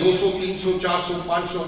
200, 300, 400, 500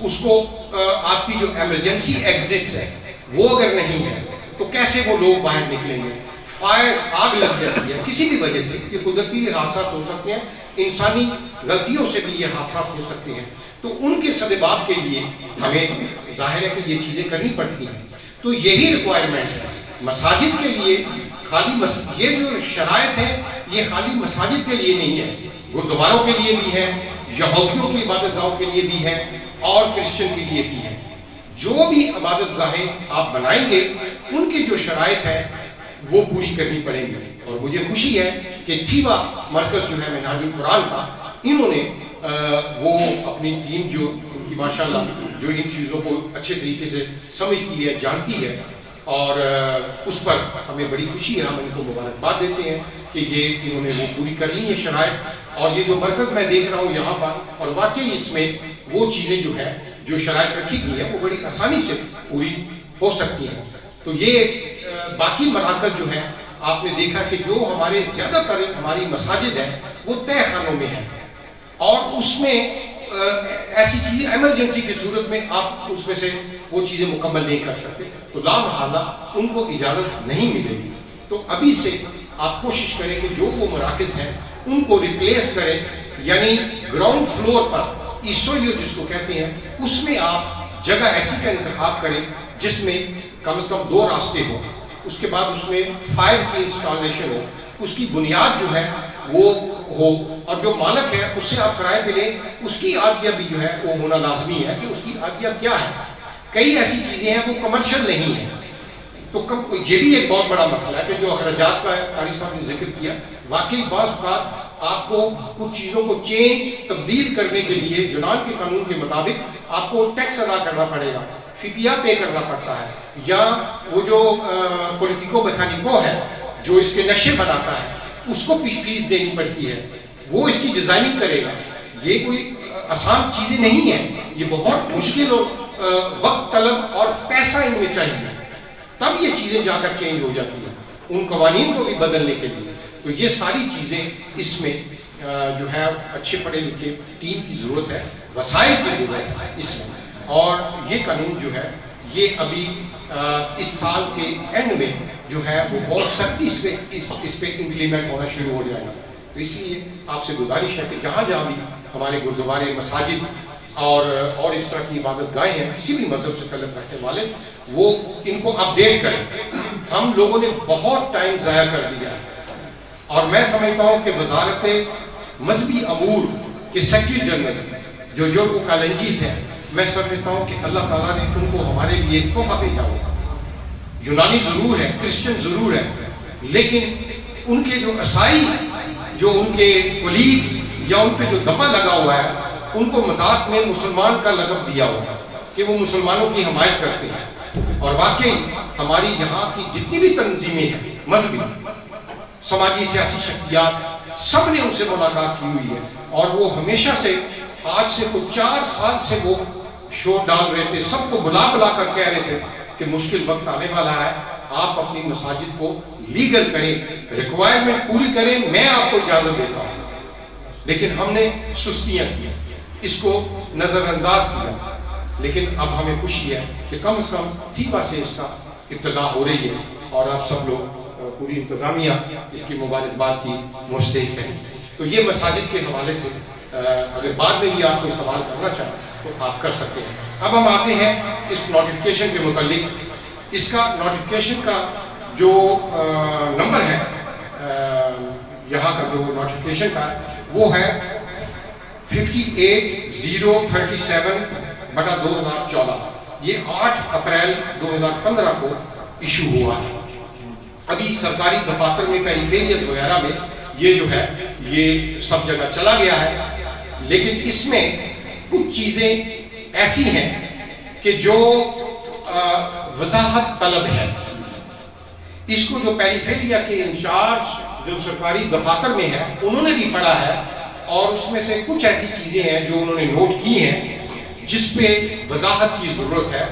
اس کو آپ کی جو ایمرجنسی ایگزٹ ہے وہ اگر نہیں ہے تو کیسے وہ لوگ باہر نکلیں گے؟ فائر، آگ لگ جاتی ہے کسی بھی وجہ سے، یہ قدرتی بھی حادثات ہو سکتے ہیں، انسانی غلطیوں سے بھی یہ حادثات ہو سکتے ہیں، تو ان کے سبب کے لیے ہمیں ظاہر ہے کہ یہ چیزیں کرنی پڑتی ہیں۔ تو یہی ریکوائرمنٹ ہے مساجد کے لیے، خالی یہ جو شرائط ہے یہ خالی مساجد کے لیے نہیں ہے، گردواروں کے لیے بھی ہے، یہودیوں کی عبادت گاہوں کے لیے بھی ہے، اور کرسچن کے لیے بھی ہے۔ جو بھی عبادت گاہیں آپ بنائیں گے ان کی جو شرائط ہے وہ پوری کرنی پڑیں گی۔ اور مجھے خوشی ہے کہ تھیوا مرکز جو ہے منہاج القرآن کا، انہوں نے وہ اپنی ٹیم جو ان کی ماشاءاللہ جو ان چیزوں کو اچھے طریقے سے سمجھتی ہے، جانتی ہے، اور اس پر ہمیں بڑی خوشی ہے، ہم ان کو مبارکباد دیتے ہیں کہ یہ انہوں نے وہ پوری کر لی ہے شرائط۔ اور یہ جو مرکز میں دیکھ رہا ہوں یہاں پر، اور واقعی اس میں وہ چیزیں جو ہے جو شرائط رکھی گئی ہے وہ بڑی آسانی سے پوری ہو سکتی ہیں۔ تو یہ باقی مراکز جو ہیں آپ نے دیکھا کہ جو ہمارے زیادہ تر ہماری مساجد ہیں وہ تہہ خانوں میں ہیں، اور اس میں ایسی چیزیں ایمرجنسی کی صورت میں آپ اس میں سے وہ چیزیں مکمل نہیں کر سکتے، تو لا محالہ ان کو اجازت نہیں ملے گی۔ تو ابھی سے آپ کوشش کریں کہ جو وہ مراکز ہیں ان کو ریپلیس کریں، یعنی گراؤنڈ فلور پر ایسویو جس کو کہتے ہیں، اس میں آپ جگہ ایسی کا انتخاب کریں جس میں کم از کم 2 راستے ہوں، اس کے بعد اس میں فائر کی انسٹالیشن ہو، اس کی بنیاد جو ہے وہ ہو، اور جو مالک ہے اس سے آپ کرائے پہ لیں، اس کی عادیہ بھی جو ہے وہ ہونا لازمی ہے کہ اس کی عادیہ کیا ہے۔ کئی ایسی چیزیں ہیں وہ کمرشل نہیں ہیں، تو یہ بھی ایک بہت بڑا مسئلہ ہے کہ جو اخراجات کا قاری صاحب نے ذکر کیا، واقعی بعض بات آپ کو کچھ چیزوں کو تبدیل کرنے کے لیے یونان کے قانون کے مطابق آپ کو ٹیکس ادا کرنا پڑے گا، فدیہ پے کرنا پڑتا ہے، یا وہ جو پولیٹیکو میکانیکو ہے جو اس کے نقشے بناتا ہے اس کو فیس دینی پڑتی ہے، وہ اس کی ڈیزائننگ کرے گا۔ یہ کوئی آسان چیزیں نہیں ہیں، یہ بہت مشکل اور وقت طلب اور پیسہ ان میں چاہیے، تب یہ چیزیں جا کر چینج ہو جاتی ہیں ان قوانین کو بھی بدلنے کے لیے۔ تو یہ ساری چیزیں اس میں جو ہے اچھے پڑھے لکھے ٹیم کی ضرورت ہے، وسائل کی ضرورت ہے اس میں، اور یہ قانون جو ہے یہ ابھی اس سال کے اینڈ میں جو ہے وہ بہت سختی سے اس پہ امپلیمنٹ ہونا شروع ہو جائے گا۔ تو اس لیے آپ سے گزارش ہے کہ جہاں جہاں بھی ہمارے گردوارے، مساجد اور اس طرح کی عبادت گاہیں ہیں کسی بھی مذہب سے تعلق رکھنے والے، وہ ان کو اپڈیٹ کریں۔ ہم لوگوں نے بہت ٹائم ضائع کر دیا ہے، اور میں سمجھتا ہوں کہ وزارت مذہبی امور کے سیکرٹری جنرل جو جورگو کالنجیز ہیں، میں سمجھتا ہوں کہ اللہ تعالیٰ نے ان کو ہمارے لیے تحفہ بھیجا ہوگا۔ یونانی ضرور ہے، کرسچن ضرور ہے، لیکن ان کے جو عیسائی، جو ان کے کولیگز یا ان پہ جو دبا لگا ہوا ہے، ان کو مذاق میں مسلمان کا لقب دیا ہوا ہے کہ وہ مسلمانوں کی حمایت کرتے ہیں، اور واقعی ہماری یہاں کی جتنی بھی تنظیمیں ہیں مذہبی، سماجی، سیاسی شخصیات، سب نے ان سے ملاقات کی ہوئی ہے، اور وہ ہمیشہ سے آج سے کچھ 4 سال سے وہ شور ڈال رہے تھے، سب کو بلا کر کہہ رہے تھے کہ مشکل وقت آنے والا ہے، آپ اپنی مساجد کو لیگل کریں، ریکوائرمنٹ پوری کریں، میں آپ کو اجازت دیتا ہوں۔ لیکن ہم نے سستیاں کی، اس کو نظر انداز کیا، لیکن اب ہمیں خوشی ہے کہ کم از کم تھیپا سے اس کا ابتدا ہو رہی ہے، اور آپ سب لوگ پوری انتظامیہ اس کی مبارکباد کی مستحق ہے۔ تو یہ مساجد کے حوالے سے اگر بعد میں بھی آپ کوئی سوال کرنا چاہیں تو آپ کر سکتے ہیں۔ اب ہم آتے ہیں اس نوٹیفیکیشن کے متعلق۔ اس کا نوٹیفیکیشن کا جو نمبر ہے یہاں کا جو نوٹیفیکیشن کا وہ ہے 58037/2014۔ یہ 8 اپریل 2015 کو ایشو ہوا ہے۔ ابھی سرکاری دفاتر میں پیریفیریز وغیرہ میں یہ جو ہے یہ سب جگہ چلا گیا ہے، لیکن اس میں کچھ چیزیں ایسی ہیں کہ جو وضاحت طلب ہے۔ اس کو جو پیریفیریا کے انچارج جو سرکاری دفاتر میں ہے انہوں نے بھی پڑھا ہے، اور اس میں سے کچھ ایسی چیزیں ہیں جو انہوں نے نوٹ کی ہیں جس پہ وضاحت کی ضرورت ہے،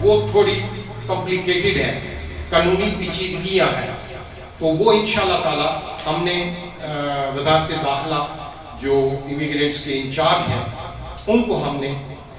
وہ تھوڑی کمپلیکیٹڈ ہے، قانونی پیچیدگیاں ہیں، تو وہ انشاءاللہ تعالی ہم نے وزارت داخلہ جو امیگرینٹس کے انچارج ہیں ان کو ہم نے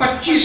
25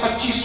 25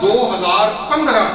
2015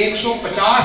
150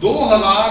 2000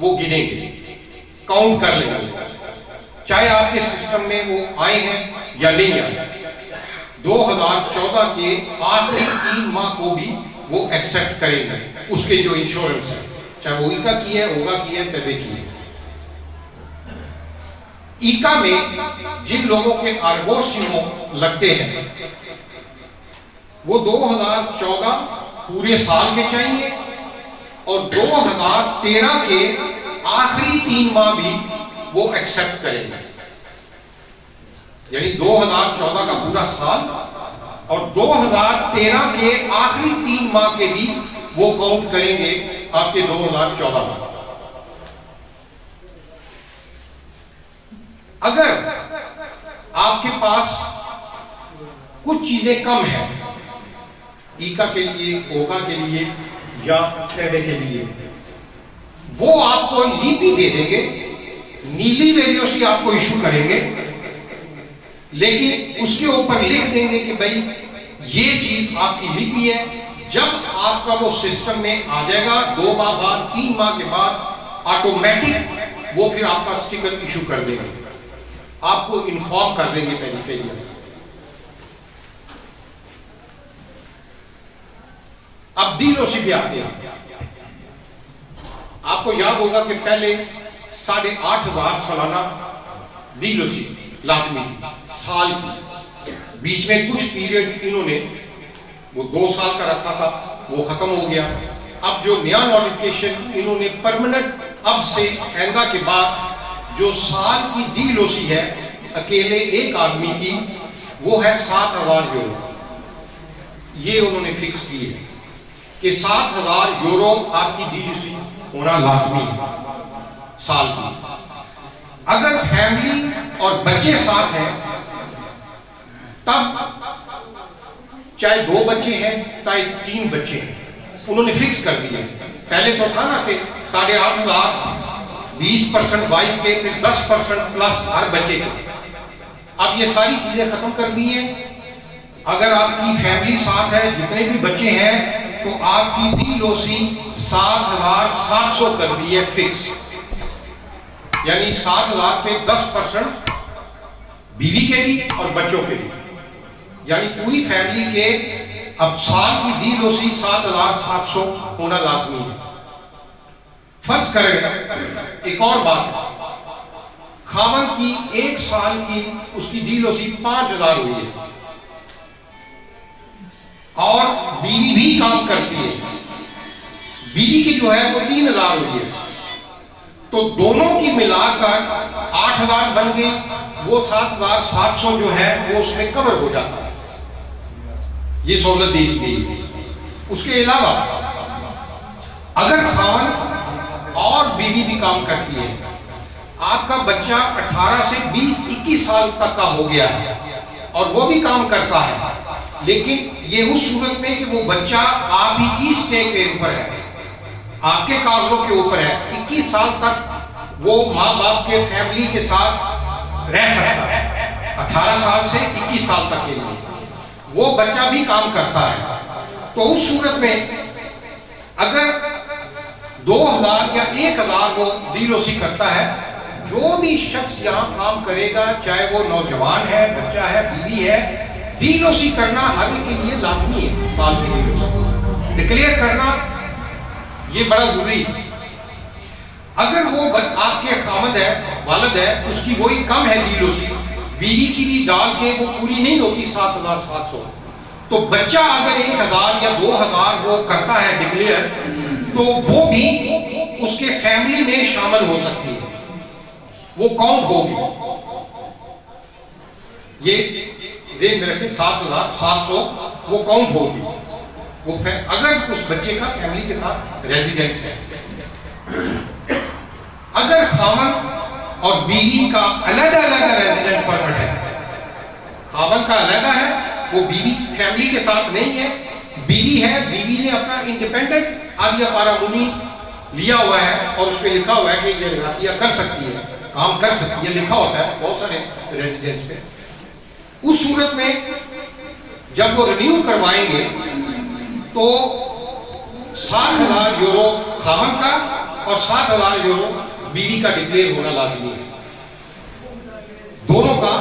وہ گنیں گے، کاؤنٹ کر لیں گے، چاہے آپ کے سسٹم میں وہ آئے ہیں یا نہیں آئے۔ 2014 کے آخری 3 ماہ کو بھی وہ ایکسپٹ کریں گے، اس کے جو انشورنس ہے، چاہے وہ ایکا کی ہے، اوگا کی ہے، پیبے کی ہے۔ ایکا میں جن لوگوں کے اربوں سیموں لگتے ہیں وہ 2014 پورے سال کے چاہیے اور 2013 کے آخری 3 ماہ بھی وہ ایکسپٹ کریں گے، یعنی 2014 کا پورا سال اور 2013 کے آخری 3 ماہ کے بھی وہ کاؤنٹ کریں گے آپ کے 2014 میں۔ اگر آپ کے پاس کچھ چیزیں کم ہیں ایکا کے لیے، اوگا کے لیے یا پیبے کے لیے، وہ آپ کو لیپی دے دیں گے، نیلی ویلیوسی آپ کو ایشو کریں گے، لیکن اس کے اوپر لکھ دیں گے کہ بھائی یہ چیز آپ کی لیپی ہے۔ جب آپ کا وہ سسٹم میں آ جائے گا 2 ماہ بعد، 3 ماہ کے بعد آٹومیٹک وہ پھر آپ کا سٹیکر ایشو کر دیں گے، آپ کو انفارم کر دیں گے بینیفیشیری۔ اب ڈیلوسی پہ آتے ہیں۔ آپ کو یاد ہوگا کہ پہلے 8,500 سالانہ ڈیلوسی لازمی سال کی، بیچ میں کچھ پیریڈ انہوں نے وہ 2 سال کا رکھا تھا، وہ ختم ہو گیا۔ اب جو نیا نوٹیفکیشن انہوں نے پرماننٹ اب سے آئندہ کے بعد جو سال کی ڈیلوسی ہے اکیلے ایک آدمی کی، وہ ہے 7,000 یورو۔ یہ انہوں نے فکس کی ہے کہ 7,000 یورو آپ کی ڈیلوسی ہونا لازمی ہے سال کی۔ اگر فیملی اور بچے ساتھ ہیں تب چاہے 2 بچے ہیں چاہے 3 بچے ہیں، انہوں نے فکس کر دیا۔ پہلے تو تھا نا کہ 8,500 20% وائف کے، پھر 10% پلس ہر بچے کے۔ اب یہ ساری چیزیں ختم کر دی ہیں۔ اگر آپ کی فیملی ساتھ ہے، جتنے بھی بچے ہیں، تو آپ کی ڈیلوسی 7,700 کر دی ہے فکس، یعنی 7,000 پہ 10% بیوی کے بھی اور بچوں کے بھی، یعنی پوری فیملی کے اب سال کی ڈیلوسی 7,700 ہونا لازمی ہے۔ فرض کریں ایک اور بات ہے، خاوند کی 1 سال کی اس کی ڈیلوسی 5,000 ہوئی ہے اور بیوی بھی کام کرتی ہے، بیوی کی جو ہے وہ 3,000 ہوئی ہے، تو دونوں کی ملا کر 8,000 بن گئے، وہ 7,700 جو ہے وہ اس میں کور ہو جاتا ہے۔ یہ سہولت دی گئی۔ اس کے علاوہ اگر خاوند اور بیوی بھی کام کرتی ہے، آپ کا بچہ 18 سے 20-21 سال تک کا ہو گیا ہے اور وہ بھی کام کرتا ہے، لیکن یہ اس صورت میں کہ وہ بچہ آپ ہی کی سٹے کے اوپر ہے، آپ کے کاغذوں کے اوپر ہے، 21 سال تک وہ ماں باپ کے فیملی کے ساتھ رہ سکتا ہے، 18 سال سے 21 سال تک کے لیے وہ بچہ بھی کام کرتا ہے۔ تو اس صورت میں اگر 2,000 یا 1,000 وہ ڈیلوسی کرتا ہے، جو بھی شخص یہاں کام کرے گا، چاہے وہ نوجوان ہے، بچہ ہے، بیوی ہے، ڈیلوسی کرنا ہر کے لیے لازمی ہے۔ سال کی ڈیلوسی ڈکلیئر کرنا یہ بڑا ضروری ہے۔ اگر وہ آپ کے خاوند ہے، والد ہے، اس کی وہی کم ہے ڈیلوسی، بیوی کی بھی ڈال کے وہ پوری نہیں ہوتی 7,700، تو بچہ اگر 1,000 یا 2,000 وہ کرتا ہے ڈکلیئر، تو وہ بھی اس کے فیملی میں شامل ہو سکتی ہے، وہ کاؤنٹ ہوگی۔ یہ ذہن میں رکھیں، 7,700 وہ کاؤنٹ ہوگی، وہ اگر اس بچے کا فیملی کے ساتھ ریزیڈنٹ ہے۔ اگر خاوند اور بیوی کا علیحدہ ریزیڈنٹ پرمٹ ہے، خاوند کا علیحدہ ہے، وہ بیوی فیملی کے ساتھ نہیں ہے، بیوی ہے، بیوی نے اپنا انڈیپینڈنٹ آدیا پارامونی لیا ہوا ہے اور اس پہ لکھا ہوا ہے کہ یہ راسیہ کر سکتی ہے، کام کر سکتی ہے، لکھا ہوتا ہے بہت سارے ریزیڈنٹس پہ۔ اس صورت میں جب وہ رینیو کروائیں گے تو 7,000 یورو خاوند کا اور 7,000 یورو بیوی کا ڈکلیئر ہونا لازمی ہے. دونوں کا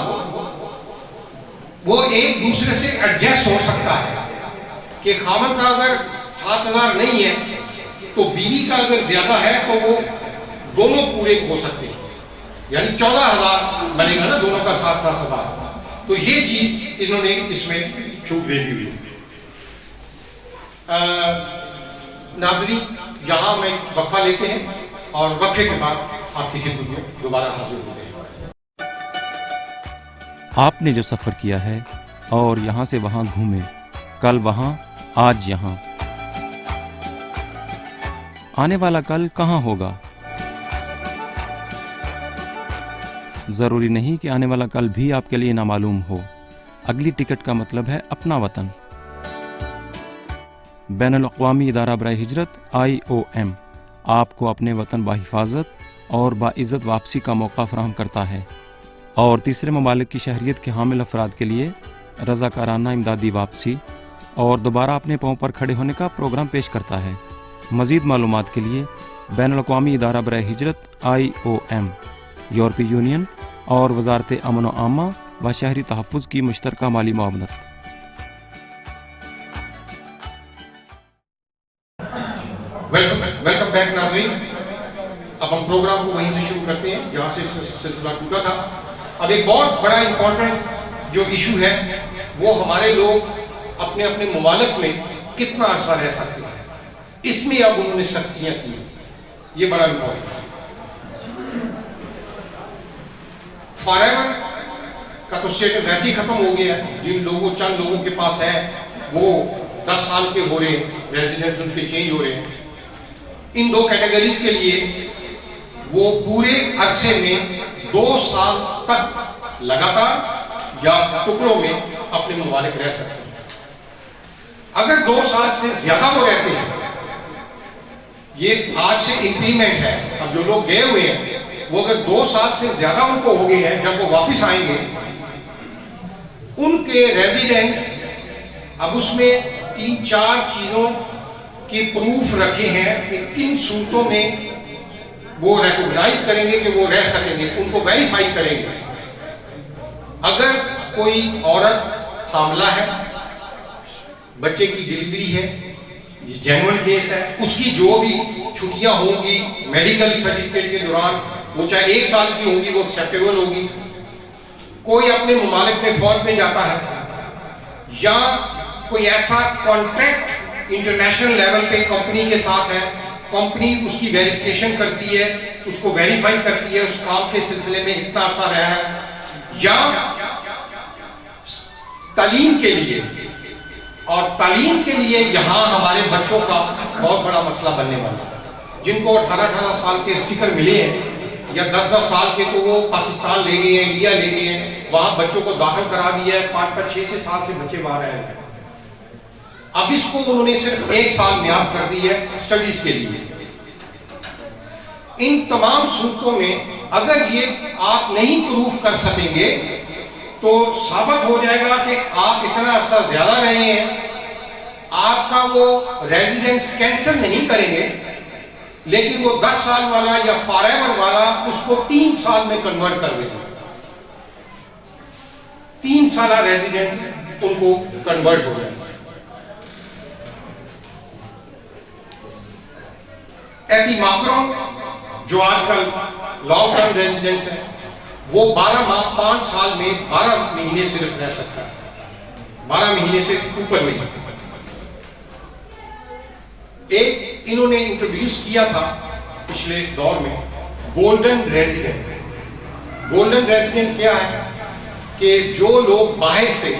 وہ ایک دوسرے سے ایڈجسٹ ہو سکتا ہے کہ خاوند کا اگر 7,000 نہیں ہے تو بیوی کا اگر زیادہ ہے تو وہ دونوں پورے ہو سکتے ہیں, یعنی 14,000 بنے گا نا دونوں کا 7,000. تو یہ چیز انہوں نے اس میں چھوٹ دے دی ہوئی. ناظرین, یہاں میں وقفہ لیتے ہیں اور وقفے کے بعد آپ کی خدمت میں دوبارہ حاضر ہوتے ہیں. آپ نے جو سفر کیا ہے اور یہاں سے وہاں گھومے, کل وہاں آج یہاں, آنے والا کل کہاں ہوگا؟ ضروری نہیں کہ آنے والا کل بھی آپ کے لیے نامعلوم ہو. اگلی ٹکٹ کا مطلب ہے اپنا وطن. بین الاقوامی ادارہ برائے ہجرت IOM آپ کو اپنے وطن بحفاظت اور باعزت واپسی کا موقع فراہم کرتا ہے اور تیسرے ممالک کی شہریت کے حامل افراد کے لیے رضاکارانہ امدادی واپسی اور دوبارہ اپنے پاؤں پر کھڑے ہونے کا پروگرام پیش کرتا ہے. مزید معلومات کے لیے بین الاقوامی ادارہ برائے ہجرت IOM, یورپی یونین اور وزارت امن و عامہ و شہری تحفظ کی مشترکہ مالی معاونت. ویلکم بیک ناظرین. اب ہم پروگرام کو وہیں سے شروع کرتے ہیں جہاں سے سلسلہ ٹوٹا تھا. اب ایک بہت بڑا امپورٹنٹ جو ایشو ہے وہ ہمارے لوگ اپنے اپنے ممالک میں کتنا عرصہ رہ سکتے ہیں, اس میں اب انہوں نے سختیاں کی. یہ بڑا امپورٹنٹ ہے. فار ایور کا تو اسٹیٹس ایسے ہی ختم ہو گیا ہے. جن لوگوں چند لوگوں کے پاس ہے وہ 10 سال کے ہو رہے ہیں, ریزیڈنس ان کے چینج ہو رہے ہیں. ان دو کیٹیگریز کے لیے وہ پورے عرصے میں 2 سال تک لگاتار یا ٹکڑوں میں اپنے ممالک رہ سکتے ہیں. اگر 2 سال سے زیادہ وہ رہتے ہیں, یہ آج سے انکریمنٹ ہے, اب جو لوگ گئے ہوئے ہیں وہ اگر 2 سال سے زیادہ ان کو ہو گئے ہیں, جب وہ واپس آئیں گے ان کے ریزیڈنس اب اس میں 3-4 چیزوں کی پروف رکھے ہیں کہ کن صورتوں میں وہ ریکوگنائز کریں گے کہ وہ رہ سکیں گے, ان کو ویریفائی کریں گے. اگر کوئی عورت حاملہ ہے, بچے کی ڈلیوری ہے, جینوئن کیس ہے, اس کی جو بھی چھٹیاں ہوں گی میڈیکل سرٹیفکیٹ کے دوران وہ چاہے 1 سال کی ہوں گی وہ ایکسیپٹیبل ہوگی. کوئی اپنے ممالک میں فوج میں جاتا ہے یا کوئی ایسا کانٹریکٹ انٹرنیشنل لیول پہ کمپنی کے ساتھ ہے, کمپنی اس کی ویریفیکیشن کرتی ہے, اس کو ویریفائی کرتی ہے اس کام کے سلسلے میں اتنا عرصہ رہا ہے, یا تعلیم کے لیے. اور تعلیم کے لیے یہاں ہمارے بچوں کا بہت بڑا مسئلہ بننے والا ہے. جن کو 18 سال کے اسٹیکر ملے ہیں یا 10 سال کے تو وہ پاکستان لے گئے ہیں, انڈیا لے گئے ہیں, وہاں بچوں کو داخل کرا دیا ہے, 5-6 سال سے بچے باہر رہے ہیں. اب اس کو انہوں نے صرف 1 سال میعاد کر دی ہے اسٹڈیز کے لیے. ان تمام صورتوں میں اگر یہ آپ نہیں پروف کر سکیں گے تو ثابت ہو جائے گا کہ آپ اتنا عرصہ زیادہ رہے ہیں, آپ کا وہ ریزیڈنس کینسل نہیں کریں گے, لیکن وہ 10 سال والا یا فار ایور والا اس کو 3 سال میں کنورٹ کر دیں گے. 3 سالہ ریزیڈنس ان کو کنورٹ ہو جائے گا. ایپی ماکرون جو آج کل لانگ ٹرم ریزیڈنس ہے وہ 12 ماہ 5 سال میں 12 مہینے صرف رہ سکتا ہے, 12 مہینے سے اوپر نہیں. ایک انہوں نے انٹروڈیوس کیا تھا پچھلے دور میں گولڈن ریزیڈنٹ. گولڈن ریزیڈنٹ کیا ہے کہ جو لوگ باہر سے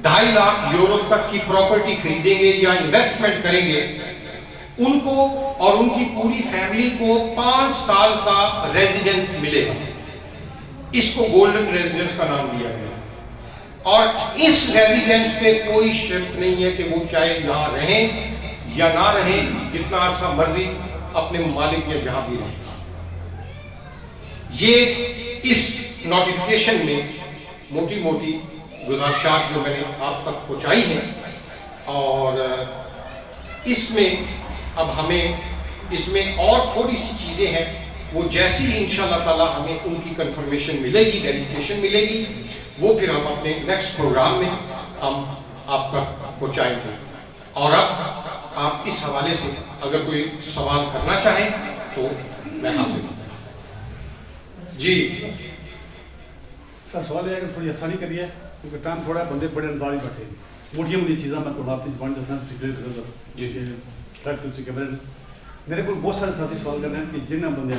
2.5 لاکھ یورو تک کی پراپرٹی خریدیں گے یا انویسٹمنٹ کریں گے, ان کو اور ان کی پوری فیملی کو 5 سال کا ریزیڈنس ملے گا. اس کو گولڈن ریزیڈنس کا نام دیا گیا. اور اس ریزیڈنس پہ کوئی شرط نہیں ہے کہ وہ چاہے یہاں رہیں یا نہ رہیں, جتنا عرصہ مرضی اپنے ممالک یا جہاں بھی رہیں. یہ اس نوٹیفیکیشن میں موٹی موٹی گزارشات جو میں نے آپ تک پہنچائی ہیں, اور اس میں اب ہمیں اس میں اور تھوڑی سی چیزیں ہیں، وہ جیسی انشاءاللہ تعالی ہمیں ان کی کنفرمیشن ملے گی، ویریفیکیشن ملے گی، وہ پھر ہم اپنے نیکسٹ پروگرام میں ہم آپ تک پہنچائیں گے۔ اور اب آپ اس حوالے سے اگر کوئی سوال کرنا چاہیں تو میں حاضر ہوں۔ جی سر سوال یہ ہے کہ تھوڑی آسانی کریے کیونکہ ٹائم تھوڑا ہے، بندے بڑے انتظار ہی بیٹھے ہیں، موٹیاں موٹی چیزاں میں تھوڑا اپنی زبان دسنا میرے کو بہت سارے ساتھی سوال کر رہے ہیں کہ جنہیں بندے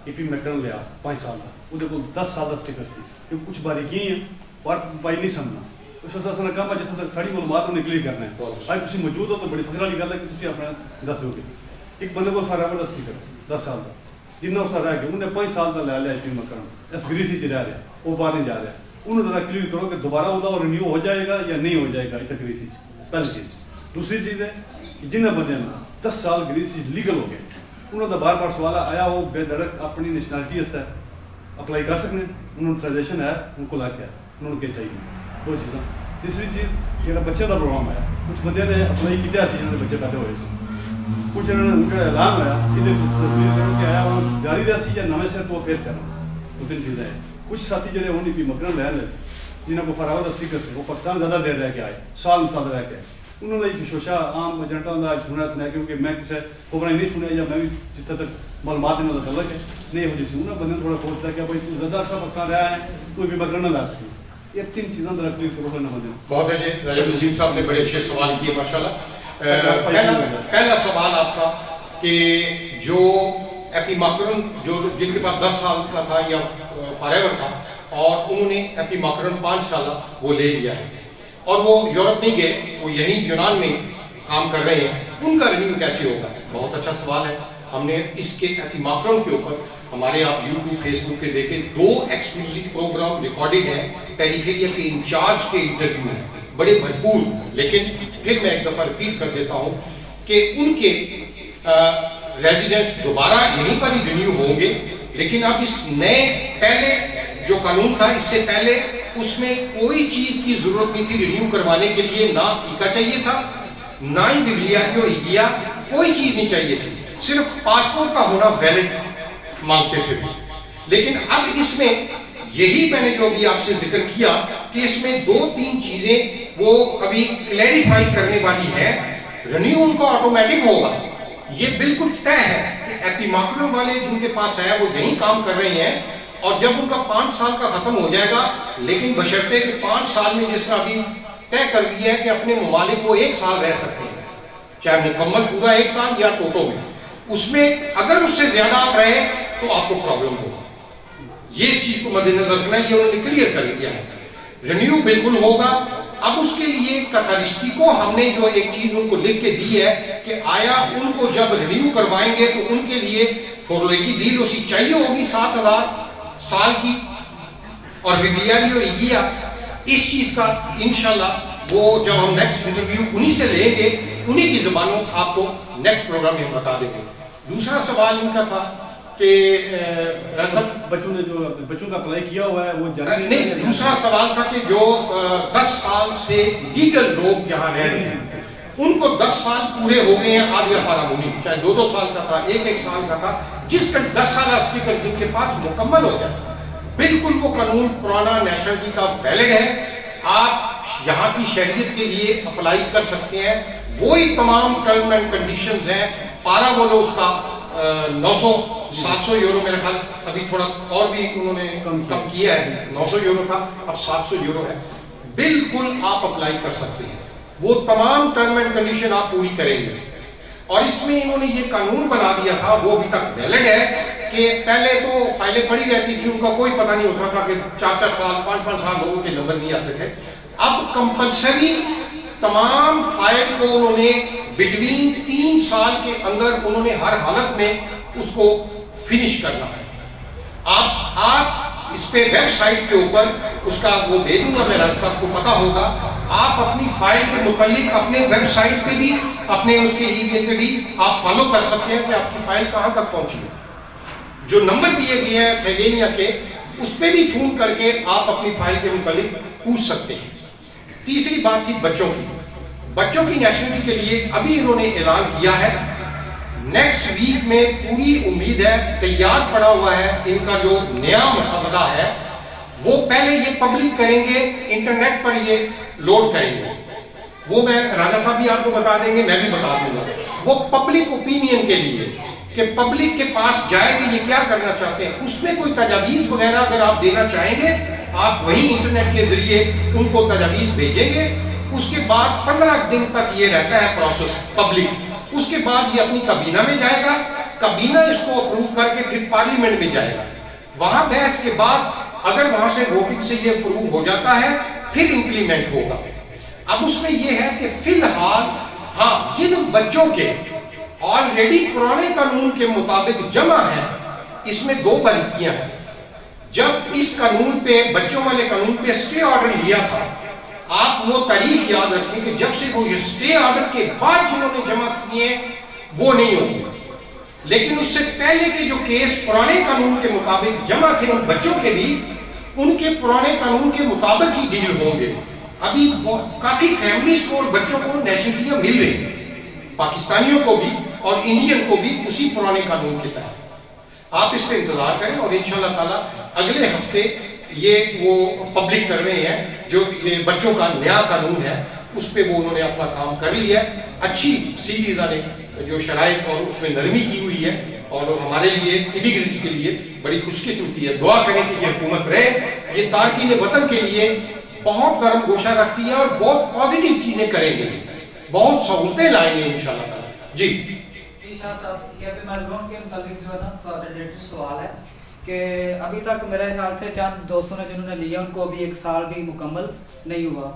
ای پی میکرن لیا 5 سال کا، وہ کو 10 سال کا سٹیکر سی کیونکہ کچھ باریکی ہیں اور بائی نہیں سمجھنا اس واسطے سارا کام ہے جس تک ساری معلومات انہیں کلیئر کرنا ہے۔ آج تھی موجود ہو تو بڑی فخر والی گل ہے کہ تھی اپنا دس دو گے۔ ایک بندے کو فارغ کا سٹیکر 10 سال کا جنہیں اس رہ گیا، انہیں 5 سال کا لے لیا ای پی میکرن، اس گریسی چ رہ رہا وہ باہر نہیں جا رہا، انہوں ذرا کلیئر کرو کہ دوبارہ وہ رینیو ہو جائے گا یا نہیں ہو جائے گا اتنا گریسی پہلی چیز۔ دوسری چیز ہے کہ جنہیں بندے 10 سال گریسی لیگل ہو گئے، انہوں نے بار بار سوال آیا وہ بے دڑک اپنی نیشنلٹی اس اپلائی کر سکتے ہیں، انہوں نے ٹرانزیکشن ہے ان کو لگ گیا، انہوں نے کیا چاہیے 2 چیزاں۔ تیسری چیز جہاں بچے کا پروگرام آیا، کچھ بندے نے اپلائی کیا جنہوں نے بچے پیدا ہوئے سن، کچھ انہوں نے ان کا اعلان ہوا یہ آیا وہ جاری رہا سی یا نویں سے تو پھر کرنا، 2-3 چیزیں ہیں۔ کچھ ساتھی جڑے انہیں بھی مکرم لے لے جنہوں کو فراغت کا سٹیکر سے وہ پاکستان زیادہ دیر رہ کے آئے، سال رہ کے آئے، انہوں نے ایک شوشہ عام ایجنٹوں کا سننا سنا کیونکہ میں کسی خبریں نہیں سنیا یا میں بھی جتنے تک معلومات انہوں کا تعلق ہے نہیں ہو جیسی انہوں نے بندے تھوڑا سوچتا ہے کہ بھائی تو زیادہ عرصہ پاکستان رہا ہے کوئی بھی مکرم نہ لا سکے۔ یہ 3 چیزیں ذرا کلیئر کرو نہ بندے۔ بہت اچھے راجہ وسیم صاحب نے بڑے اچھے سوال کیے ماشاءاللہ۔ پہلا سوال آپ کا کہ جو ایپی ماکرن جو جن کے پاس 10 سال کا تھا یا فارغ تھا اور انہوں نے ایپی ماکرن 5 سالہ وہ لے لیا ہے اور وہ یورپ نہیں گئے، وہ یہیں یونان میں کام کر رہے ہیں، ان کا رینیو کیسے ہوگا؟ بہت اچھا سوال ہے۔ ہم نے اس کے ایپی ماکرن کے اوپر ہمارے آپ یوٹیوب فیس بک پہ دیکھیں 2 ایکسکلوسیو پروگرام ریکارڈڈ ہیں، پیریفیریا کے انچارج کے انٹرویو ہیں بڑے بھرپور، لیکن پھر میں ایک دفعہ ریپیٹ کر دیتا ہوں کہ ان کے ریزیڈنٹس دوبارہ یہیں پر ہی رینیو ہوں گے، لیکن اب اس نئے پہلے جو قانون تھا اس سے پہلے اس میں کوئی چیز کی ضرورت نہیں تھی رینیو کروانے کے لیے، نہ ٹیکا چاہیے تھا نہ ہی ببلیاریو ایگیا، کوئی چیز نہیں چاہیے تھی، صرف پاسپورٹ کا ہونا ویلڈ مانگتے تھے۔ لیکن اب اس میں یہی میں نے جو ابھی آپ سے ذکر کیا کہ اس میں 2-3 چیزیں وہ ابھی کلیریفائی کرنے والی ہے، رینیو ان کا آٹومیٹک ہوگا، یہ بالکل طے ہے کہ ایپی ماکرن والے جن کے پاس ہے وہ یہیں کام کر رہے ہیں اور جب ان کا 5 سال کا ختم ہو جائے گا، لیکن بشرطے کہ 5 سال میں جس طرح ابھی طے کر دیا ہے کہ اپنے ممالک کو 1 سال رہ سکتے ہیں، چاہے مکمل پورا 1 سال یا ٹوٹو میں، اس میں اگر اس سے زیادہ آپ رہے تو آپ کو پرابلم ہوگا۔ یہ اس چیز کو مد نظر رکھنا ہے، یہ انہوں نے کلیئر کر دیا ہے، رینیو بالکل ہوگا۔ اب اس کے لیے کتھاریسٹی کو ہم نے جو ایک چیز ان کو لکھ کے دی ہے کہ آیا ان کو جب رینیو کروائیں گے تو ان کے لیے فورلے کی ڈیل اسی چاہیے ہوگی 7,000 سال کی، اور ببلیاریو ایگیا اس چیز کا انشاءاللہ وہ جب ہم نیکسٹ انٹرویو انہی سے لیں گے، انہی کی زبانوں آپ کو نیکسٹ پروگرام میں ہم بتا دیں گے۔ دوسرا سوال ان کا تھا کہ بچوں کا اپلائی کیا ہوا ہے وہ جاری نہیں، دوسرا سوال تھا کہ جو 10 سال سے لیگل لوگ یہاں رہ رہے ہیں ان کو 10 سال پورے ہو گئے ہیں آدھیا فارامونی، چاہے 2-2 سال کا تھا 1-1 سال کا تھا، جس کا 10 سالہ اسپیکر جن کے پاس مکمل ہو جائے، بالکل وہ قانون پرانا نیشنلٹی کا ویلڈ ہے، آپ یہاں کی شہریت کے لیے اپلائی کر سکتے ہیں، وہی تمام ٹرم اینڈ کنڈیشنز ہیں۔ پارا بولو اس کا 900-700 یورو میرے خیال ابھی تھوڑا اور بھی انہوں نے کم کیا ہے، 900 یورو تھا اب 700 یورو ہے، بالکل آپ اپلائی کر سکتے ہیں، وہ تمام ٹرم اینڈ کنڈیشن آپ پوری کریں گے۔ اور اس میں انہوں نے یہ قانون بنا دیا تھا وہ ابھی تک ویلڈ ہے کہ پہلے تو فائلیں پڑی رہتی تھی، ان کا کوئی پتہ نہیں ہوتا تھا کہ 4-4 سال 5-5 سال لوگوں کے نمبر نہیں آتے تھے، اب کمپلسری تمام فائل کو انہوں نے بٹوین 3 سال کے اندر انہوں نے ہر حالت میں اس کو فنش کرنا ہے۔ آپ اس پہ ویب سائٹ کے اوپر اس کا وہ دے دوں گا، میرا سب کو پتا ہوگا، آپ اپنی فائل کے متعلق اپنے ویب سائٹ پہ بھی اپنے اس کے ای میل پہ بھی آپ فالو کر سکتے ہیں کہ آپ کی فائل کہاں تک پہنچی ہے۔ جو نمبر دیے گئے ہیں تھیلینیا کے اس پہ بھی فون کر کے آپ اپنی فائل کے متعلق پوچھ سکتے ہیں۔ تیسری بات تھی بچوں کی نیشنلٹی کے لیے ابھی انہوں نے اعلان کیا ہے نیکسٹ ویک میں پوری امید ہے، تیار پڑا ہوا ہے ان کا جو نیا مسودہ ہے، وہ پہلے یہ پبلک کریں گے، انٹرنیٹ پر یہ لوڈ کریں گے. وہ میں راجہ صاحب بھی آپ کو بتا دیں گے، میں بھی بتا دوں گا. وہ پبلک اوپینین کے لیے کہ پبلک کے پاس جائے کہ یہ کیا کرنا چاہتے ہیں. اس میں کوئی تجاویز وغیرہ اگر آپ دینا چاہیں گے، آپ وہی انٹرنیٹ کے ذریعے ان کو تجاویز بھیجیں گے. اس کے بعد 15 دن تک یہ رہتا ہے پروسیس پبلک. اس کے بعد یہ اپنی کابینہ میں جائے گا، کابینہ اس کو اپروو کر کے پھر پارلیمنٹ میں جائے گا. وہاں بحث کے بعد اگر وہاں سے ووٹنگ سے یہ اپروو ہو جاتا ہے، پھر امپلیمنٹ ہوگا. اب اس میں یہ ہے کہ فی الحال ہاں جن بچوں کے آلریڈی پرانے قانون کے مطابق جمع ہیں، اس میں 2 باریکیاں ہیں. جب اس قانون پہ، بچوں والے قانون پہ سٹے آرڈر لیا تھا، آپ وہ تاریخ یاد رکھیں کہ جب سے وہ یہ سٹے آرڈر کے بعد جنہوں نے جمع کیے وہ نہیں ہوں گے. لیکن اس سے پہلے کے جو کیس پرانے قانون کے مطابق جمع تھے ان بچوں کے بھی، ان کے پرانے قانون کے مطابق ہی ڈیل ہوں گے. ابھی کافی فیملیز کو اور بچوں کو نیشنلٹیاں مل رہی ہیں، پاکستانیوں کو بھی اور انڈین کو بھی اسی پرانے قانون کے تحت. آپ اس پہ انتظار کریں اور انشاءاللہ تعالیٰ اگلے ہفتے یہ وہ پبلک کر رہے ہیں جو یہ بچوں کا نیا قانون ہے. اس پہ وہ انہوں نے اپنا کام کر لیا ہے. اچھی سیریز نے جو شرائط اور اس میں نرمی کی ہوئی ہے، اور ہمارے لیے امیگرنٹس کے لیے بڑی خوش قسمتی ہے. دعا کریں کہ یہ حکومت رہے. یہ تارکین وطن کے لیے بہت نرم گوشہ رکھتی ہے اور بہت پازیٹیو چیزیں کریں گے، بہت سہولتیں لائیں گے انشاءاللہ تعالیٰ. جی شاہ صاحب، یہ ابھی مائیگرون کے متعلق جو ہے نا ریلیٹڈ سوال ہے کہ ابھی تک میرے خیال سے چند دوستوں نے جنہوں نے لیا ان کو ابھی 1 سال بھی مکمل نہیں ہوا.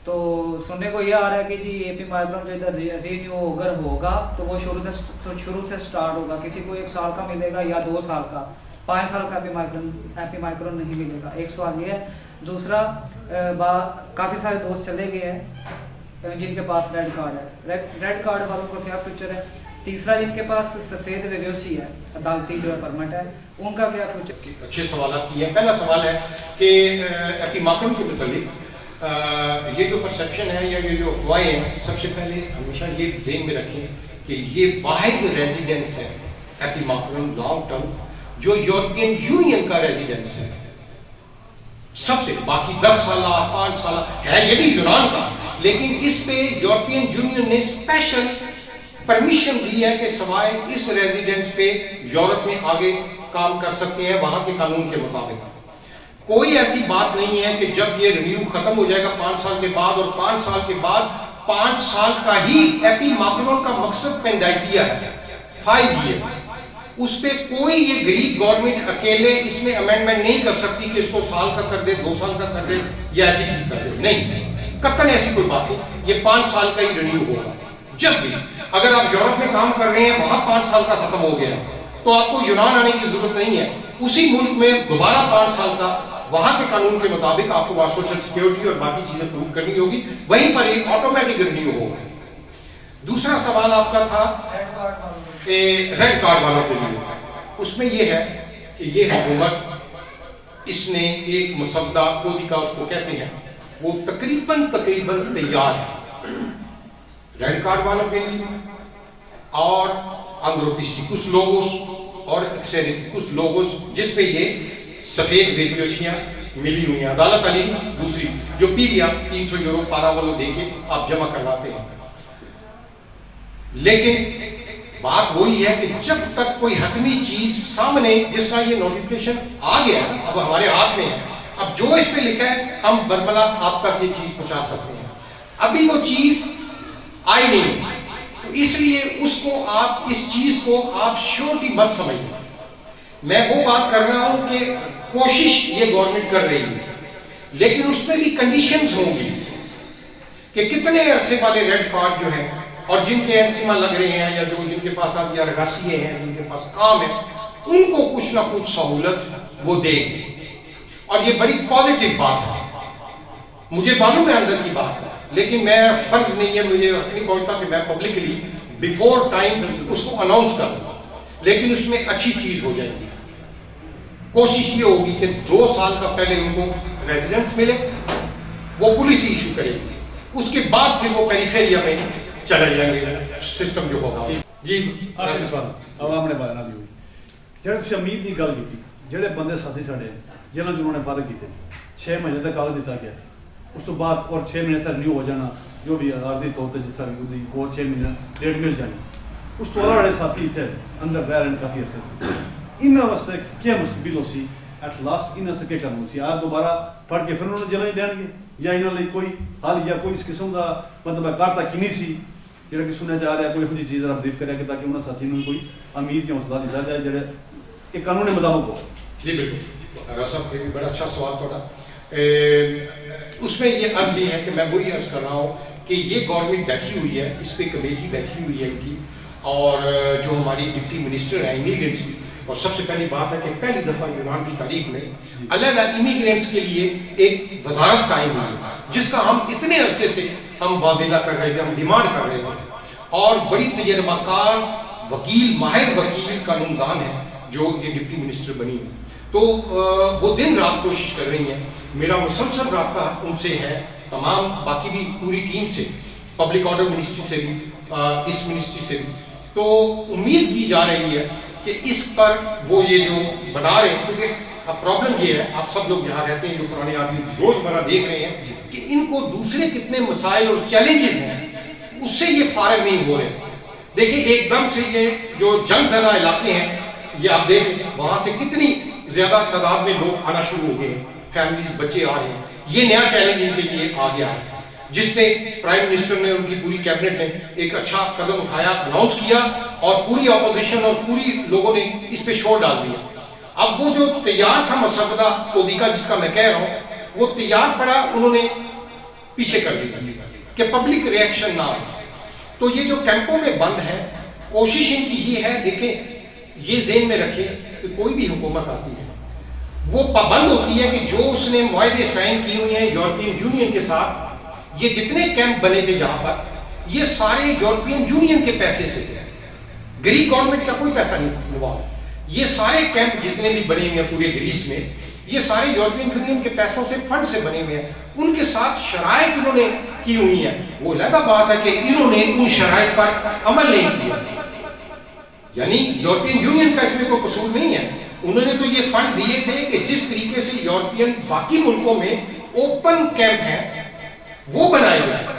تو سننے کو یہ آ رہا ہے کہ جی اے پی مائیگرون جو ادھر رینیو اگر ہوگا تو وہ شروع سے سٹارٹ ہوگا. کسی کو 1 سال کا ملے گا یا 2 سال کا، 5 سال کا اے پی مائیگرون نہیں ملے گا. ایک سوال یہ ہے. دوسرا، کافی سارے دوست چلے گئے ہیں جن کے پاس ریڈ کارڈ ہے، ریڈ کارڈ والوں کا کیا فیوچر ہے؟ تیسرا، جن کے پاس سفید ریویوسی ہے، عدالتی جو ہے پرمٹ ہے، ان کا کیا فیوچر؟ اچھے سوالات کیے ہیں. پہلا سوال ہے کہ اے پی مائیگرون کے متعلق یہ جو پرسیپشن ہے یا یہ جو افواہیں ہیں، سب سے پہلے ہمیشہ یہ ذہن میں رکھیں کہ یہ واحد ریزیڈنس ہے اے پی مائیگرون لانگ ٹرم جو یورپین یونین کا ریزیڈنس ہے. سب سے باقی 10 سالہ 5 سالہ ہے یہ بھی یونان کا، لیکن اس پہ یورپین یونین نے اسپیشل پرمیشن دی ہے کہ سوائے اس ریزیڈنس پہ یورپ میں آگے کام کر سکتے ہیں وہاں کے قانون کے مطابق. کوئی ایسی بات نہیں ہے کہ جب یہ رینیو ختم ہو جائے گا 5 سال کے بعد، اور 5 سال کے بعد 5 سال کا ہی اے پی مائیگرون کا مقصد پیندائتیہ ہے 5 ایئر. اس پہ کوئی یہ گریک گورنمنٹ اکیلے اس میں امینڈمنٹ نہیں کر سکتی کہ اس کو سال کا کر دے، 2 سال کا کر دے یا ایسی چیز کر دے. نہیں، قطعاً ایسی کوئی بات نہیں. یہ 5 سال کا ہی رینیو ہوگا. جب بھی اگر آپ یورپ میں کام کر رہے ہیں وہاں 5 سال کا ختم ہو گیا تو آپ کو یونان آنے کی ضرورت نہیں ہے. اسی ملک میں دوبارہ 5 سال کا وہاں کے قانون کے مطابق آپ کو وہاں سوشل سیکیورٹی اور باقی چیزیں پروو کرنی ہوگی، وہیں پر ایک آٹومیٹک رینیو ہوگا. دوسرا سوال آپ کا تھا ریڈ کارڈ والوں کے لیے. اس میں یہ ہے کہ یہ حکومت اس نے ایک مسودہ کوڈیکا اس کو کہتے ہیں، وہ تقریباً تیار ہے ریڈ کارڈ والوں کے لیے اور اندروپسٹیکس لوگوس اور ایکسیریٹیکس لوگوس، جس پہ یہ سفید ریڈیوشیاں ملی ہوئی ہیں. عدالت علی دوسری جو پی لیا 300 یورو پارا والوں دے کے آپ جمع کرواتے ہیں. لیکن بات وہی ہے کہ جب تک کوئی حتمی چیز سامنے، جس طرح یہ نوٹیفکیشن آ گیا اب ہمارے ہاتھ میں ہے، اب جو اس پہ لکھا ہے ہم برملا آپ تک یہ چیز پہنچا سکتے ہیں. ابھی وہ چیز آئی نہیں تو اس لیے اس کو آپ اس چیز کو آپ شیورٹی مت سمجھیں. میں وہ بات کر رہا ہوں کہ کوشش یہ گورنمنٹ کر رہی ہے، لیکن اس میں بھی کنڈیشنز ہوں گی کہ کتنے عرصے والے ریڈ کارڈ جو ہیں اور جن کے انسیما لگ رہے ہیں یا جو جن کے پاس اب یا رگاسیے ہیں، جن کے پاس کام ہے، ان کو کچھ نہ کچھ سہولت وہ دے گی. اور یہ بڑی پازیٹیو بات ہے. مجھے معلوم ہے اندر کی بات ہے، لیکن میں فرض نہیں ہے، مجھے نہیں پہنچتا کہ میں پبلکلی بیفور ٹائم اس کو اناؤنس کر دوں. لیکن اس میں اچھی چیز ہو جائے گی. کوشش یہ ہوگی کہ 2 سال کا پہلے ان کو ریزیڈنس ملے، وہ پالیسی ایشو کرے گی. اس کے بعد پھر وہ پیریفیریا میں چلے جائیں گے سسٹم جو ہوگا. جی آخری سوال عوام نے بارنا بھی ہوئی جہاں تھی امید کی گل کی جہے بندے ساتھی ساڑے جنہوں نے انہوں نے وعدے کیتے 6 مہینے تک کاغذ دیتا گیا اس تو بعد اور 6 مہینے سے رینیو ہو جانا جو بھی عارضی طور پہ جس طرح اور 6 مہینے ڈیٹ مل جانی اس تو والے ساتھی اتنے اندر رہ رہے کافی عرصے انہوں واسطے کیا مستقبل ہو سی ایٹ لاسٹ انہوں سے کیا کرنا ہو سی آپ دوبارہ پڑھ کے پھر انہوں نے جلیں دیں گے یا انہوں نے کوئی حل یا کوئی اس قسم کا مطلب کارتا کنی سی جہاں کہ سنیا جا رہا ہے کوئی اپنی چیز آپ بریف کرے کہ تاکہ انہوں ساتھی میں کوئی امید یا حوصلہ دیتا جائے جڑے ایک قانون مطابق ہو. جی بالکل راز صاحب یہ بھی بڑا اچھا سوال تھوڑا اس میں یہ عرض یہ ہے کہ میں وہی عرض کر رہا ہوں کہ یہ گورنمنٹ بیٹھی ہوئی ہے اس پہ کمیٹی بیٹھی ہوئی ہے ان کی اور جو ہماری ڈپٹی منسٹر ہیں امیگرینٹس کی اور سب سے پہلی بات ہے کہ پہلی دفعہ یونان کی تاریخ میں علیحدہ امیگرینٹس کے لیے ایک وزارت قائم ہوئی ہے جس کا ہم اتنے عرصے سے ہم وابدہ کر رہے تھے ہم ڈیمانڈ کر رہے تھے اور بڑی تجربہ کار وکیل ماہر وکیل قانون دان ہے جو یہ ڈپٹی منسٹر بنی ہے تو وہ دن رات کوشش کر رہی ہیں میرا مسلسل رابطہ ان سے ہے تمام باقی بھی پوری ٹیم سے پبلک آرڈر منسٹری سے بھی اس منسٹری سے بھی تو امید کی جا رہی ہے کہ اس پر وہ یہ جو بنا رہے ہیں کیونکہ اب پرابلم یہ ہے آپ سب لوگ یہاں رہتے ہیں جو پرانے آدمی روزمرہ دیکھ رہے ہیں کہ ان کو دوسرے کتنے مسائل اور چیلنجز ہیں اس سے یہ فارغ نہیں ہو رہے. دیکھیں ایک دم سے یہ جو جنگ زدہ علاقے ہیں یہ آپ دیکھیں وہاں سے کتنی زیادہ تعداد میں لوگ آنا شروع ہو گئے ہیں فیملیز بچے آ رہے ہیں یہ نیا چیلنج ان کے لیے آ گیا ہے جس پہ پرائم منسٹر نے ان کی پوری کیبنٹ نے ایک اچھا قدم اٹھایا اناؤنس کیا اور پوری اپوزیشن اور پوری لوگوں نے اس پہ شور ڈال دیا. اب وہ جو تیار تھا مسودہ کودیکا جس کا میں کہہ رہا ہوں وہ تیار پڑا انہوں نے پیچھے کر دیا کہ پبلک ریئیکشن نہ آئے. تو یہ جو کیمپوں میں بند ہے کوشش ان کی یہ ہے دیکھیں یہ ذہن میں رکھیں کہ کوئی بھی حکومت آتی ہے وہ پابند ہوتی ہے کہ جو اس نے معاہدے سائن کیے ہوئے ہیں یورپین یونین کے ساتھ یہ جتنے کیمپ بنے تھے جہاں پر یہ سارے یورپین یونین کے پیسے سے تھے گریک گورنمنٹ کا کوئی پیسہ نہیں ہوا یہ سارے کیمپ جتنے بھی بنے ہوئے ہیں پورے گریس میں یہ سارے یورپین یونین کے پیسوں سے فنڈ سے بنے ہوئے ہیں ان کے ساتھ شرائط انہوں نے کی ہوئی ہیں وہ علیحدہ بات ہے کہ انہوں نے ان شرائط پر عمل نہیں کیا یعنی یورپین یونین کا اس میں کوئی قصور نہیں ہے انہوں نے تو یہ فنڈ دیے تھے کہ جس طریقے سے یورپین باقی ملکوں میں اوپن کیمپ ہیں وہ بنائے گئے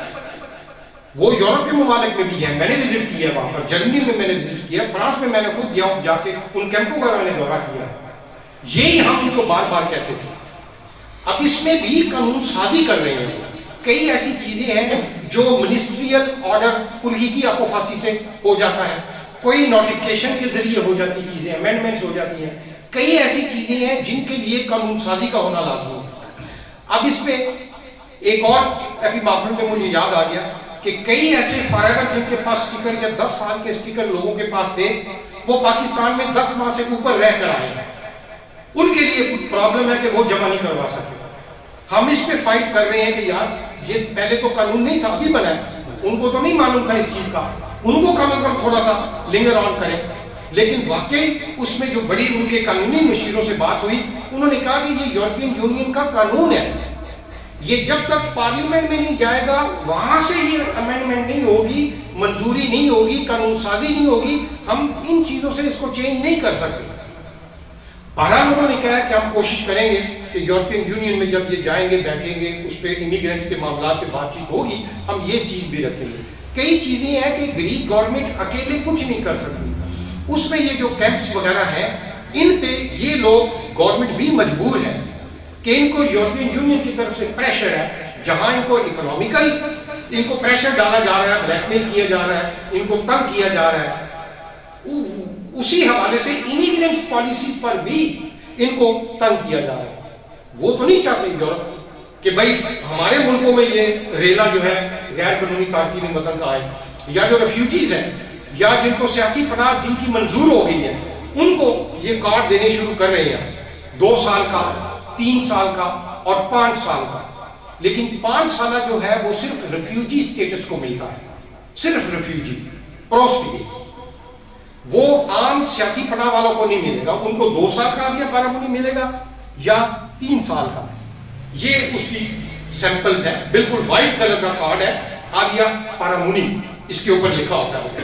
وہ یورپ کے ممالک میں بھی ہے میں نے وزٹ کیا وہاں پر جرمنی میں نے وزٹ کیا فرانس میں میں نے خود گیا جا کے ان کیمپوں کا میں نے دورہ کیا یہی ہم ان کو بار بار کہتے تھے. اب اس میں بھی قانون سازی کر رہے ہیں کئی ایسی چیزیں ہیں جو منسٹریل آرڈر کلگی کی اپوفاسی سے ہو جاتا ہے کوئی نوٹیفکیشن کے ذریعے ہو جاتی چیزیں امینڈمنٹس ہو جاتی ہیں کئی ایسی چیزیں ہیں جن کے لیے قانون سازی کا ہونا لازمی ہے. اب اس پہ ایک اور ابھی معاملے میں مجھے یاد آ گیا کہ کئی ایسے فارغ جن کے پاس سٹیکر یا 10 سال کے سٹیکر لوگوں کے پاس تھے وہ پاکستان میں 10 ماہ سے اوپر رہ کر آئے ہیں ان کے لیے پرابلم ہے کہ وہ جمع نہیں کروا سکتے. ہم اس پہ فائٹ کر رہے ہیں کہ یار یہ پہلے تو قانون نہیں تھا ابھی بنا ہے ان کو تو نہیں معلوم تھا اس چیز کا ان کو کم از کم تھوڑا سا لنگر آن کریں لیکن واقعی اس میں جو بڑی ان کے قانونی مشیروں سے بات ہوئی انہوں نے کہا کہ یہ یورپین یونین کا قانون ہے یہ جب تک پارلیمنٹ میں نہیں جائے گا وہاں سے یہ امینڈمنٹ نہیں ہوگی منظوری نہیں ہوگی قانون سازی نہیں ہوگی ہم ان چیزوں سے اس کو چینج نہیں کر سکتے. بہرحال انہوں نے کہا کہ ہم کوشش کریں گے کہ یورپین یونین میں جب یہ جائیں گے بیٹھیں گے اس پہ امیگرینٹس کے معاملات پہ بات چیت ہوگی ہم یہ چیز بھی رکھیں گے. کئی چیزیں ہیں کہ گریک گورنمنٹ اکیلے کچھ نہیں کر سکتی اس میں یہ جو کیمپس وغیرہ ہیں ان پہ یہ لوگ گورنمنٹ بھی مجبور ہے کہ ان کو یورپین یونین کی طرف سے پریشر ہے جہاں ان کو اکنامیکل ان کو پریشر ڈالا جا رہا ہے بلیک میل کیا جا رہا ہے ان کو تنگ کیا جا رہا ہے اسی حوالے سے امیگرینٹس پالیسیز پر بھی ان کو تنگ کیا جا رہا ہے. وہ تو نہیں چاہتے یورپ کہ بھائی ہمارے ملکوں میں یہ ریلا جو ہے غیر قانونی تارکین وطن کا آئے یا جو ریفیوجیز ہیں یا جن کو سیاسی پناہ جن کی منظور ہو گئی ہے ان کو یہ کارڈ دینے شروع کر رہے ہیں 2 سال کا 3 سال کا اور 5 سال کا لیکن 5 سالہ جو ہے وہ صرف ریفیوجی سٹیٹس کو ملتا ہے صرف ریفیوجی پروسپیٹیز وہ عام سیاسی پناہ والوں کو نہیں ملے گا ان کو 2 سال کا آگیا پارامونی ملے گا یا 3 سال کا یہ اس کی سیمپلز ہیں بالکل وائٹ کلر کا کارڈ ہے آگیا پارامونی اس کے اوپر لکھا ہوتا ہے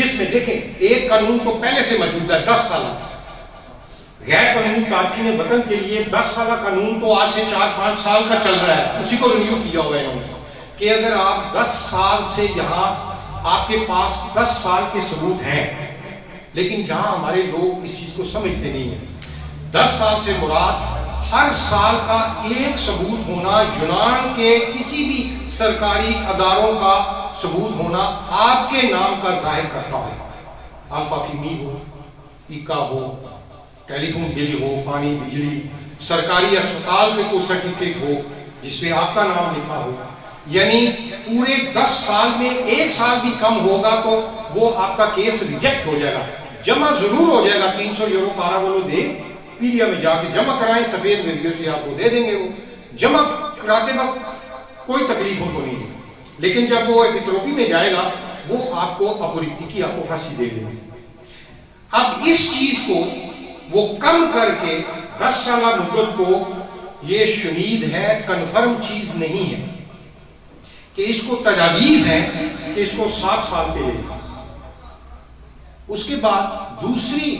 جس میں دیکھیں ایک قانون تو پہلے سے موجود ہے 10 سالہ، غیر قانونی تارکین وطن کے لیے 10 سالہ قانون تو آج سے 4-5 سال کا چل رہا ہے، اسی کو رینیو کیا ہوا ہے انہوں نے کہ اگر آپ 10 سال سے یہاں آپ کے پاس 10 سال کے ثبوت ہیں، لیکن یہاں ہمارے لوگ اس چیز کو سمجھتے نہیں ہیں۔ 10 سال سے مراد ہر سال کا ایک ثبوت ہونا، یونان کے کسی بھی سرکاری اداروں کا ثبوت ہونا آپ کے نام کا ظاہر کرتا ہے، الفا فیمی ہو، ایکا ہو، ٹیلی فون بل ہو، پانی بجلی، سرکاری اسپتال کے کوئی سرٹیفکیٹ ہو جس پہ آپ کا نام لکھا ہو، یعنی پورے 10 سال میں ایک سال بھی کم ہوگا تو وہ آپ کا کیس ریجیکٹ ہو جائے گا، جمع ضرور ہو جائے گا۔ 300 یورو پارا وہ دے پیڈیا میں جا کے جمع کرائیں، سفید ویڈیو سے آپ کو دے دیں گے، وہ جمع کراتے وقت کوئی تکلیف ان کو نہیں ہے، لیکن جب وہ ایپیتروپی میں جائے گا وہ آپ کو اپوریتی کی آپ کو پھانسی دے دیں گے۔ اب اس چیز کو وہ کم کر کے 10 سالہ مدت کو، یہ شنید ہے، کنفرم چیز نہیں ہے کہ اس کو تجاویز ہے کہ اس کو 7 سال کے لئے۔ اس کے بعد دوسری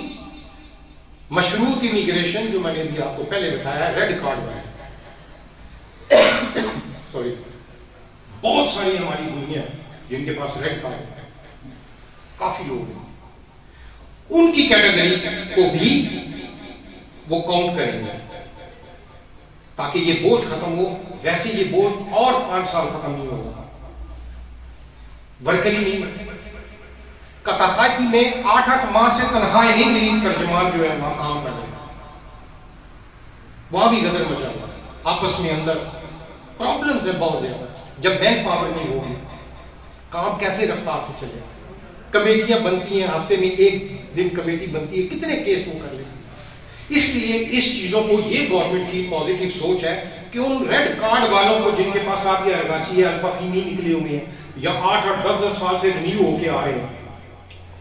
مشروط امیگریشن جو میں نے بھی آپ کو پہلے بتایا ہے، ریڈ کارڈ میں سوری بہت ساری ہماری دنیا جن کے پاس ریڈ کارڈ ہے، کافی لوگ ہیں، ان کی کیٹیگری کو بھی وہ کاؤنٹ کریں گے تاکہ یہ بوجھ ختم ہو۔ ویسے یہ بوجھ اور 5 سال ختم نہیں ہوگا، ورکری نہیں، قطعاتی میں 8 ماہ سے تنخواہیں نہیں ملی، ترجمان جو ہے وہاں کام کر رہے ہیں، وہاں بھی غدر مچا ہوا، آپس میں اندر پرابلمز ہیں بہت زیادہ۔ جب مین پاور نہیں ہوگی کام کیسے رفتار سے چلے؟ کمیٹیاں بنتی ہیں، ہفتے میں 1 دن کمیٹی بنتی ہے، کتنے کیس وہ کر لیتی ہے۔ اس لیے اس چیزوں کو، یہ گورنمنٹ کی پازیٹیو سوچ ہے کہ ان ریڈ کارڈ والوں کو جن کے پاس آپ یہ ارگاسی ہے، الفا فیمی نکلے ہوئے ہیں یا 8 اور 10 سال سے رینیو ہو کے آ رہے ہیں،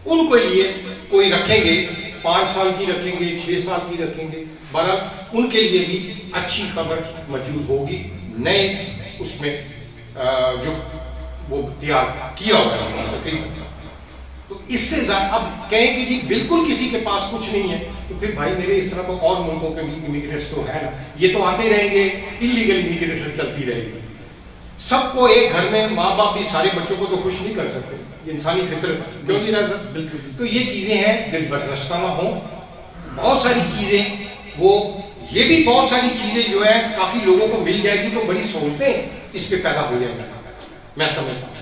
ان کے لیے کوئی رکھیں گے، 5 سال کی رکھیں گے، 6 سال کی رکھیں گے، بہرحال ان کے لیے بھی اچھی خبر موجود ہوگی نئے اس میں جو وہ تیار کیا ہوا ہے تقریباً۔ تو اس سے زیادہ اب کہیں کہ جی بالکل کسی کے پاس کچھ نہیں ہے، تو پھر بھائی میرے اس طرح تو اور ملکوں کے بھی امیگریٹس تو ہے نا، یہ تو آتے رہیں گے، انلیگل امیگریشن چلتی رہے گی۔ سب کو ایک گھر میں ماں باپ بھی سارے بچوں کو تو خوش نہیں کر سکتے، یہ انسانی فطرت کیوں نہیں رہ سکتا؟ بالکل۔ تو یہ چیزیں ہیں، دل برداشتہ نہ ہوں، بہت ساری چیزیں وہ یہ بھی بہت ساری چیزیں جو ہے کافی لوگوں کو مل جائے گی تو بڑی سہولتیں اس پہ پیدا ہو جائیں گی، میں سمجھتا ہوں۔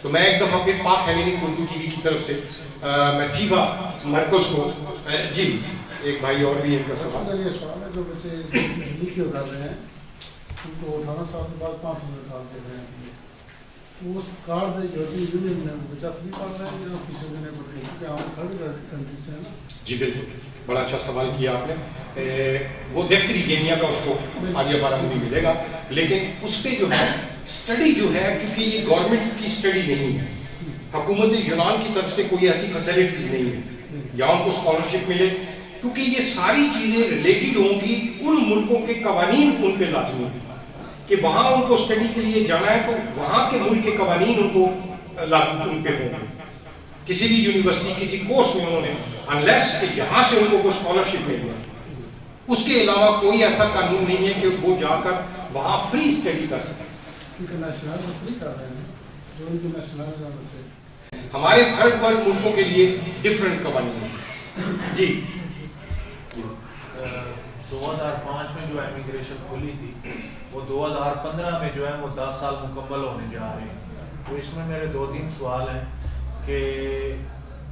تو میں ایک دفعہ پھر پاک ہیلینک اردو ٹی وی کی طرف سے میں جیوا مرکز کو جی ایک بھائی اور بھی ایک سوال یہ سوال ہے، جو بچے دہلی کے کر رہے ہیں ان کو 18 سال کے بعد 5 سال کارڈ دے رہے ہیں، اس کارڈ جو یونین میں بچہ فری پڑ رہے ہیں جو فیس دینے پڑ رہی ہے کہ ہم تھرڈ کنٹری سے ہیں نا؟ جی بالکل، بڑا اچھا سوال کیا آپ نے۔ وہ دفتری کینیا کا اس کو آگے 12 مہینے ملے گا، لیکن اس پہ جو ہے اسٹڈی جو ہے، کیونکہ یہ گورنمنٹ کی اسٹڈی نہیں ہے، حکومت یونان کی طرف سے کوئی ایسی فیسلٹیز نہیں ہے یا ان کو اسکالرشپ ملے، کیونکہ یہ ساری چیزیں ریلیٹڈ ہوں گی ان ملکوں کے قوانین ان پہ لازمی ہیں کہ وہاں ان کو اسٹڈی کے لیے جانا ہے تو وہاں کے ملک کے قوانین ان کو لاگو ان پہ ہوں گے۔ کسی بھی یونیورسٹی کسی کورس میں انہوں نے انلیس کہ یہاں سے ان کو کوئی اسکالرشپ مل جائے، اس کے علاوہ کوئی ایسا قانون نہیں ہے کہ وہ جا کر وہاں فری اسٹڈی کر سکیں۔ انٹرنیشنل فری کر رہے ہیں جو ان کے نیشنل، ہمارے تھرڈ ورلڈ ملکوں کے لیے ڈفرینٹ قوانین ہیں۔ جی 2005 میں جو امیگریشن کھلی تھی وہ 2015 میں جو ہے وہ 10 سال مکمل ہونے جا رہے ہیں، تو اس میں میرے 2-3 سوال ہیں کہ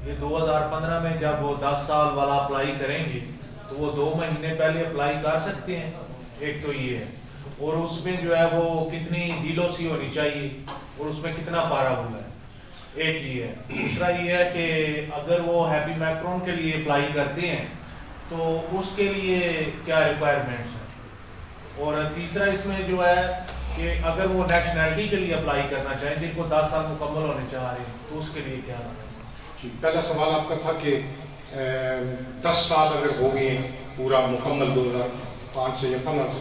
یہ 2015 میں جب وہ 10 سال والا اپلائی کریں گے تو وہ 2 مہینے پہلے اپلائی کر سکتے ہیں، ایک تو یہ ہے، اور اس میں جو ہے وہ کتنی ڈیلوسی ہونی چاہیے اور اس میں کتنا پارا ہونا ہے، ایک یہ ہے۔ دوسرا یہ ہے کہ اگر وہ ہیپی میکرون کے لیے اپلائی کرتے ہیں تو اس کے لیے کیا ریکوائرمنٹس ہیں، اور تیسرا اس میں جو ہے کہ اگر وہ نیشنلٹی کے لیے اپلائی کرنا چاہیں جن کو 10 سال مکمل ہونے چاہ رہے ہیں تو اس کے لیے کیا ہے؟ جی پہلا سوال آپ کا تھا کہ 10 سال اگر ہو گئے ہیں پورا مکمل 2005 سے یا 15 سے،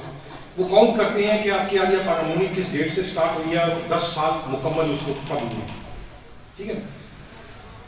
وہ کاؤنٹ کرتے ہیں کہ آپ کی عالیہ پارامونی کس ڈیٹ سے سٹارٹ ہوئی ہے اور 10 سال مکمل اس کو کب ہوئی ہے، ٹھیک ہے۔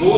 2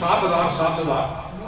7,000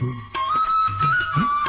Boom.